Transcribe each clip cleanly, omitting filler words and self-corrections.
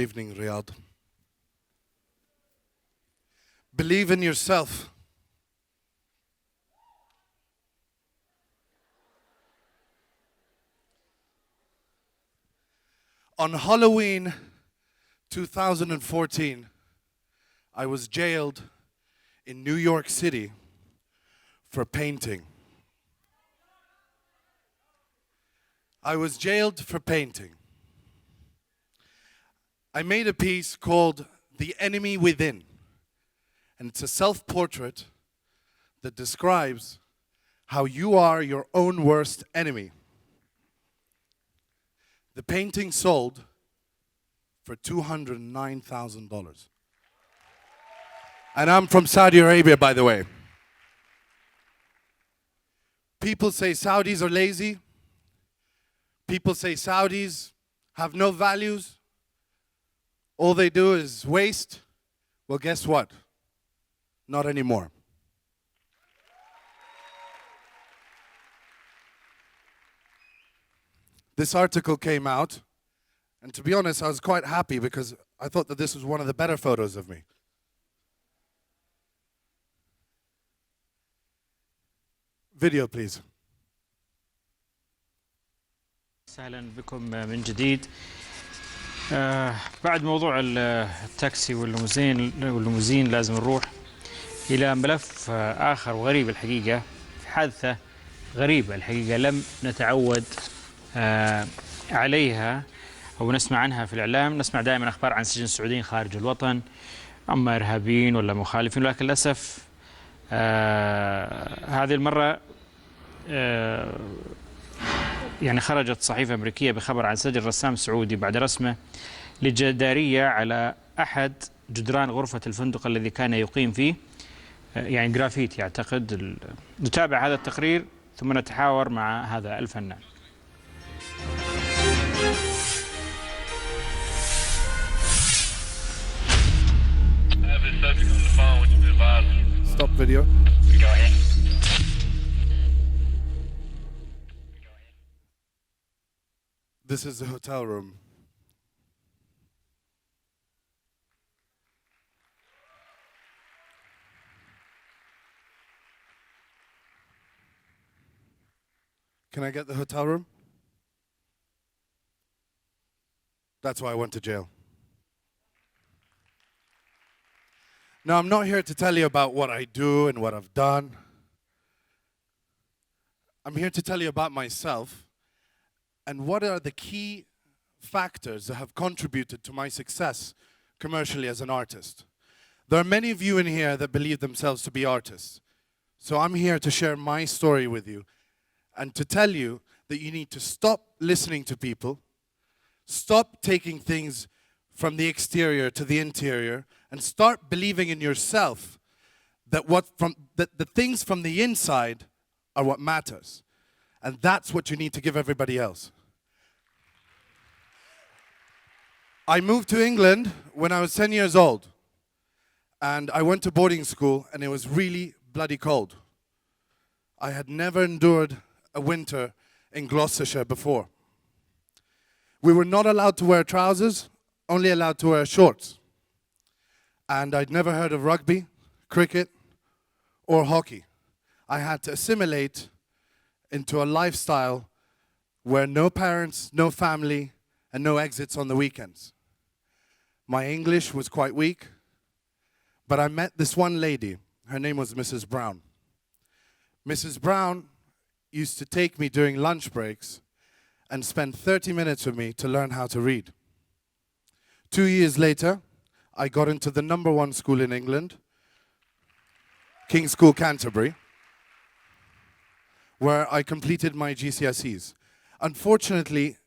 evening, Riyadh. Believe in yourself. On Halloween 2014, I was jailed in New York City for painting. I was jailed for painting. I made a piece called The Enemy Within, and it's a self-portrait that describes how you are your own worst enemy. The painting sold for $209,000. And I'm from Saudi Arabia, by the way. People say Saudis are lazy. People say Saudis have no values. All they do is waste. Well, guess what? Not anymore. This article came out, and to be honest, I was quite happy because I thought that this was one of the better photos of me. Video, please. أهلا بكم من جديد. بعد موضوع التاكسي والليموزين لازم نروح إلى ملف آخر وغريب الحقيقة، في حادثة غريبة الحقيقة لم نتعود عليها أو نسمع عنها في الإعلام. نسمع دائما أخبار عن سجن السعوديين خارج الوطن، أما إرهابيين ولا مخالفين، ولكن للأسف هذه المرة يعني خرجت صحيفة أمريكية بخبر عن سجن رسام سعودي بعد رسمه لجدارية على أحد جدران غرفة الفندق الذي كان يقيم فيه، يعني جرافيتي يعتقد. نتابع هذا التقرير ثم نتحاور مع هذا الفنان. Stop video. This is the hotel room. Can I get the hotel room? That's why I went to jail. Now, I'm not here to tell you about what I do and what I've done. I'm here to tell you about myself and what are the key factors that have contributed to my success commercially as an artist. There are many of you in here that believe themselves to be artists. So I'm here to share my story with you and to tell you that you need to stop listening to people, stop taking things from the exterior to the interior, and start believing in yourself that the things from the inside are what matters. And that's what you need to give everybody else. I moved to England when I was 10 years old. And I went to boarding school, and it was really bloody cold. I had never endured a winter in Gloucestershire before. We were not allowed to wear trousers, only allowed to wear shorts. And I'd never heard of rugby, cricket, or hockey. I had to assimilate into a lifestyle where no parents, no family, and no exits on the weekends. My English was quite weak, but I met this one lady. Her name was Mrs. Brown. Mrs. Brown used to take me during lunch breaks and spend 30 minutes with me to learn how to read. 2 years later, I got into the #1 school in England, King's School, Canterbury, where I completed my GCSEs. Unfortunately,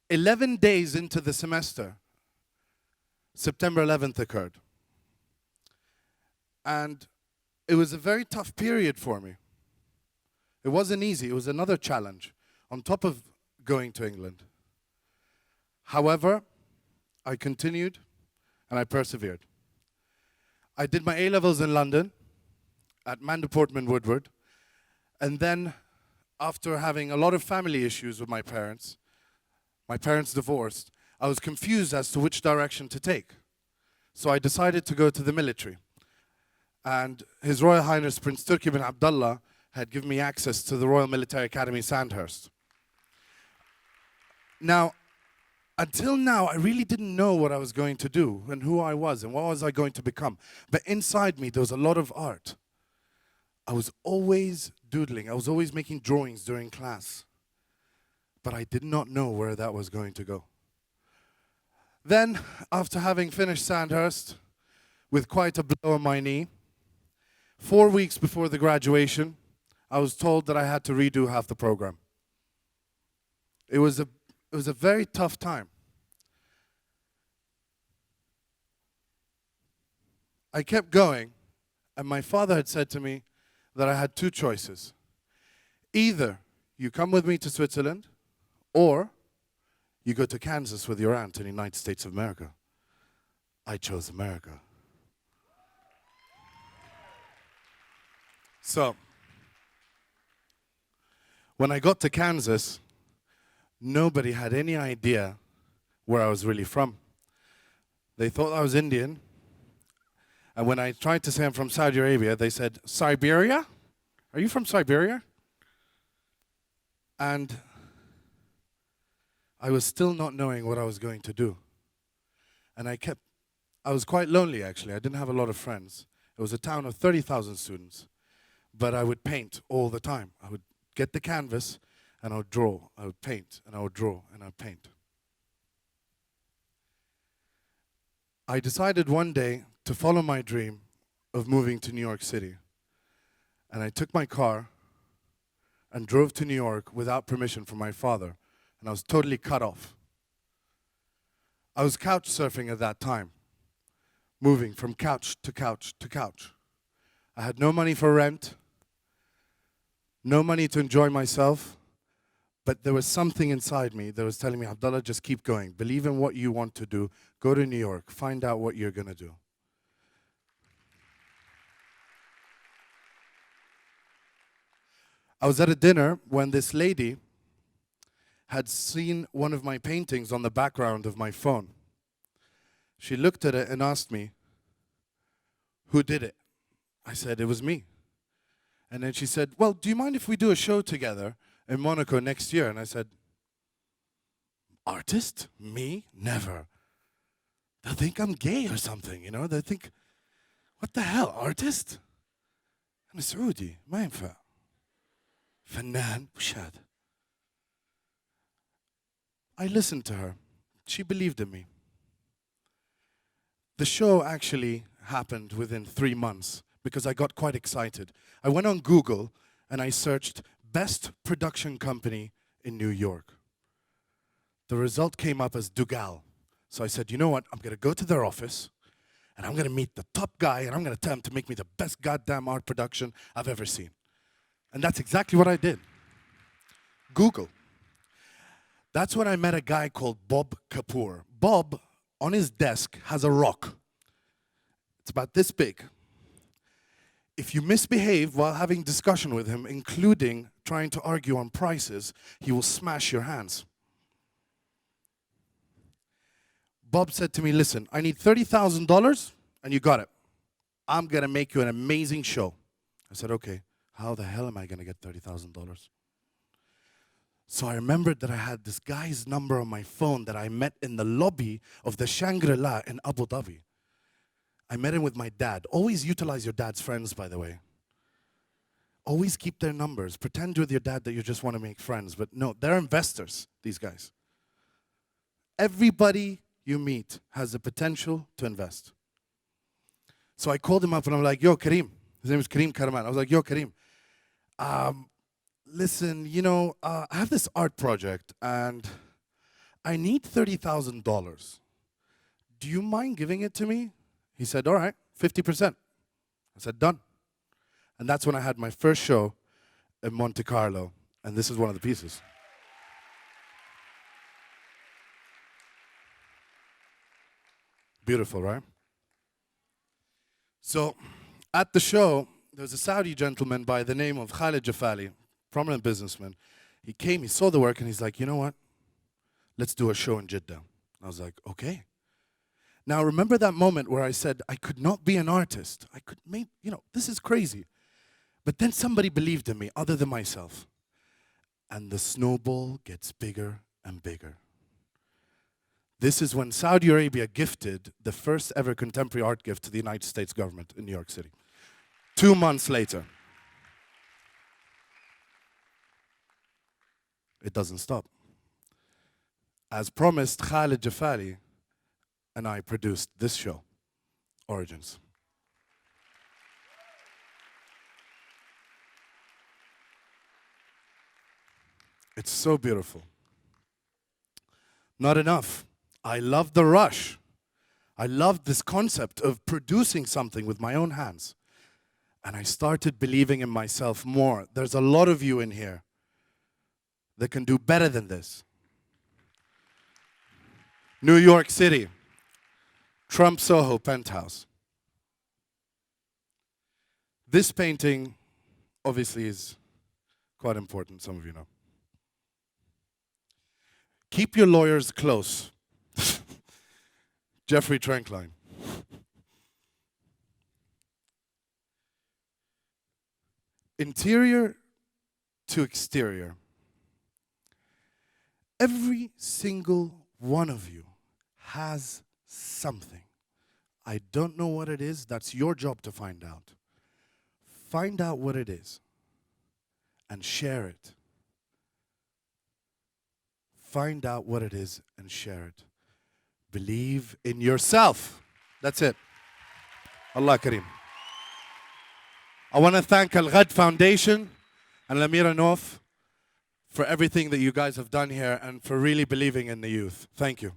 11 days into the semester, September 11th occurred. And it was a very tough period for me. It wasn't easy. It was another challenge on top of going to England. However, I continued and I persevered. I did my A-levels in London at Mandel Portman Woodward. And then, after having a lot of family issues with my parents divorced, I was confused as to which direction to take. So I decided to go to the military. And His Royal Highness Prince Turki bin Abdullah had given me access to the Royal Military Academy Sandhurst. Now, until now, I really didn't know what I was going to do and who I was and what was I going to become. But inside me, there was a lot of art. I was always doodling. I was always making drawings during class. But I did not know where that was going to go. Then, after having finished Sandhurst, with quite a blow on my knee, 4 weeks before the graduation, I was told that I had to redo half the program. It was a very tough time. I kept going, and my father had said to me that I had two choices. Either you come with me to Switzerland, or you go to Kansas with your aunt in the United States of America. I chose America. So, when I got to Kansas, nobody had any idea where I was really from. They thought I was Indian. And when I tried to say I'm from Saudi Arabia, they said, Siberia? Are you from Siberia? And I was still not knowing what I was going to do. And I was quite lonely actually. I didn't have a lot of friends. It was a town of 30,000 students. But I would paint all the time. I would get the canvas and I would draw. I would paint and I would draw and I would paint. I decided one day to follow my dream of moving to New York City. And I took my car and drove to New York without permission from my father. And I was totally cut off. I was couch surfing at that time, moving from couch to couch to couch. I had no money for rent, no money to enjoy myself, but there was something inside me that was telling me, Abdullah, just keep going. Believe in what you want to do. Go to New York. Find out what you're going to do. I was at a dinner when this lady had seen one of my paintings on the background of my phone. She looked at it and asked me, who did it? I said, it was me. And then she said, well, do you mind if we do a show together in Monaco next year? And I said, artist? Me? Never. They'll think I'm gay or something, you know? They'll think, what the hell, artist? أنا سعودي, ما ينفع. فنان, وش هذا? I listened to her. She believed in me. The show actually happened within 3 months because I got quite excited. I went on Google and I searched best production company in New York. The result came up as Dugal. So I said, you know what? I'm going to go to their office and I'm going to meet the top guy and I'm going to tell him to make me the best goddamn art production I've ever seen. And that's exactly what I did. Google. That's when I met a guy called Bob Kapoor. Bob, on his desk, has a rock. It's about this big. If you misbehave while having discussion with him, including trying to argue on prices, he will smash your hands. Bob said to me, listen, I need $30,000 and you got it. I'm going to make you an amazing show. I said, okay, how the hell am I going to get $30,000? So I remembered that I had this guy's number on my phone that I met in the lobby of the Shangri-La in Abu Dhabi. I met him with my dad. Always utilize your dad's friends, by the way. Always keep their numbers. Pretend with your dad that you just want to make friends. But no, they're investors, these guys. Everybody you meet has the potential to invest. So I called him up and I'm like, yo, Kareem. His name is Kareem Karaman. I was like, yo, Kareem. Listen, you know, I have this art project and I need $30,000. Do you mind giving it to me? He said, all right, 50%. I said, done. And that's when I had my first show in Monte Carlo. And this is one of the pieces. Beautiful, right? So at the show, there was a Saudi gentleman by the name of Khalid Jafali, prominent businessman. He came, he saw the work, and he's like, you know what? Let's do a show in Jeddah. I was like, okay. Now remember that moment where I said I could not be an artist. I could make, this is crazy. But then somebody believed in me other than myself. And the snowball gets bigger and bigger. This is when Saudi Arabia gifted the first ever contemporary art gift to the United States government in New York City. 2 months later. It doesn't stop. As promised, Khalid Jafali and I produced this show, Origins. It's so beautiful. Not enough. I love the rush. I loved this concept of producing something with my own hands. And I started believing in myself more. There's a lot of you in here that can do better than this. New York City, Trump Soho penthouse. This painting obviously is quite important, some of you know. Keep your lawyers close. Jeffrey Trankline. Interior to exterior. Every single one of you has something. I don't know what it is. That's your job to find out. Find out what it is and share it. Find out what it is and share it. Believe in yourself. That's it. Allah Kareem. I want to thank Al-Ghad Foundation and Lamira Nof for everything that you guys have done here and for really believing in the youth. Thank you.